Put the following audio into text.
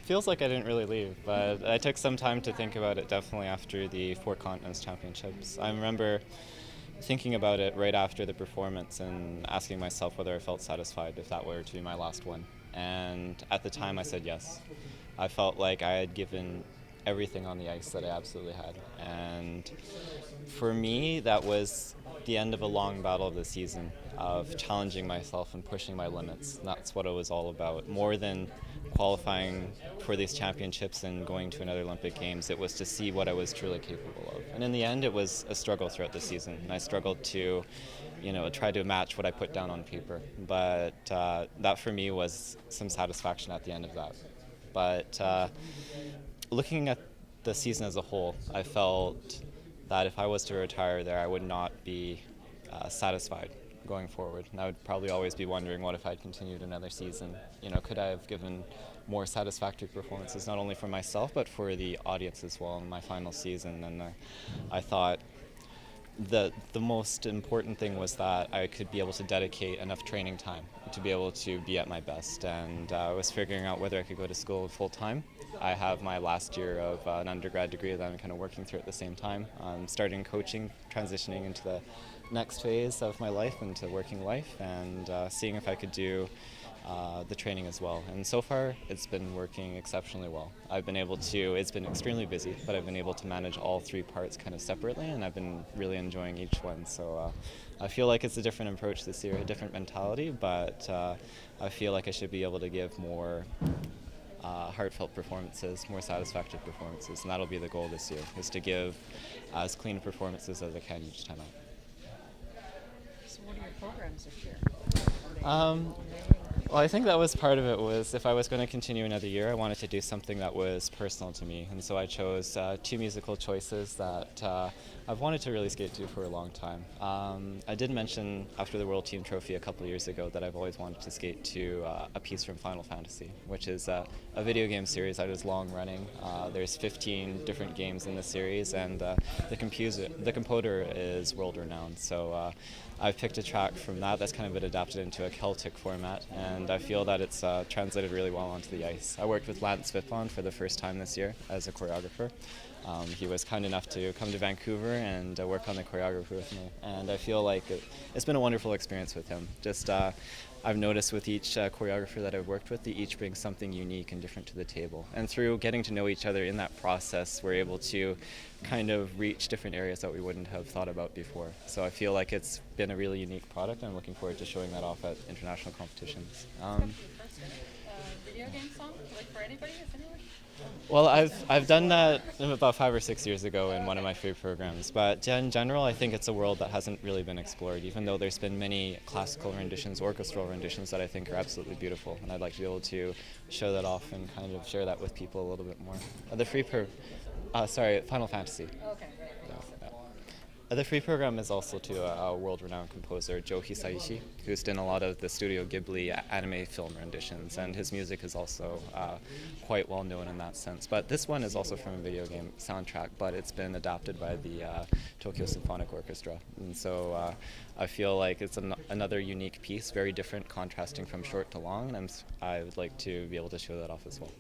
feels like I didn't really leave, but I took some time to think about it definitely after the Four Continents Championships. I remember thinking about it right after the performance and asking myself whether I felt satisfied if that were to be my last one. And at the time I said yes. I felt like I had given everything on the ice that I absolutely had. And for me, that was the end of a long battle of the season, of challenging myself and pushing my limits. And that's what it was all about. More than qualifying for these championships and going to another Olympic Games, it was to see what I was truly capable of. And in the end, it was a struggle throughout the season. And I struggled to, try to match what I put down on paper. But that for me was some satisfaction at the end of that. But looking at the season as a whole, I felt that if I was to retire there, I would not be satisfied going forward. And I would probably always be wondering, what if I'd continued another season? Could I have given more satisfactory performances, not only for myself, but for the audience as well in my final season? And I thought the most important thing was that I could be able to dedicate enough training time to be able to be at my best. And I was figuring out whether I could go to school full time. I have my last year of an undergrad degree that I'm kind of working through at the same time. I'm starting coaching, transitioning into the next phase of my life, into working life, and seeing if I could do the training as well. And so far, it's been working exceptionally well. It's been extremely busy, but I've been able to manage all three parts kind of separately, and I've been really enjoying each one. So I feel like it's a different approach this year, a different mentality, but I feel like I should be able to give more heartfelt performances, more satisfactory performances, and that'll be the goal this year, is to give as clean performances as I can each time out. So what are your programs this year? Well, I think that was part of it, was if I was going to continue another year, I wanted to do something that was personal to me. And so I chose two musical choices that I've wanted to really skate to for a long time. I did mention after the World Team Trophy a couple of years ago that I've always wanted to skate to a piece from Final Fantasy, which is a video game series that is long running. There's 15 different games in the series, and the composer is world renowned. So I've picked a track from that that's kind of been adapted into a Celtic format, and I feel that it's translated really well onto the ice. I worked with Lance Vipon for the first time this year as a choreographer. He was kind enough to come to Vancouver and work on the choreography with me, and I feel like it's been a wonderful experience with him. I've noticed with each choreographer that I've worked with, they each bring something unique and different to the table. And through getting to know each other in that process, we're able to kind of reach different areas that we wouldn't have thought about before. So I feel like it's been a really unique product, and I'm looking forward to showing that off at international competitions. Video game song, like for anybody, if anyone? Well, I've done that about 5 or 6 years ago in one of my free programs, but in general, I think it's a world that hasn't really been explored, even though there's been many classical renditions, orchestral renditions that I think are absolutely beautiful, and I'd like to be able to show that off and kind of share that with people a little bit more. Final Fantasy. Okay, right. The free program is also to a world-renowned composer, Joe Hisaishi, who's done a lot of the Studio Ghibli anime film renditions, and his music is also quite well known in that sense. But this one is also from a video game soundtrack, but it's been adapted by the Tokyo Symphonic Orchestra. And so I feel like it's another unique piece, very different, contrasting from short to long, and I would like to be able to show that off as well.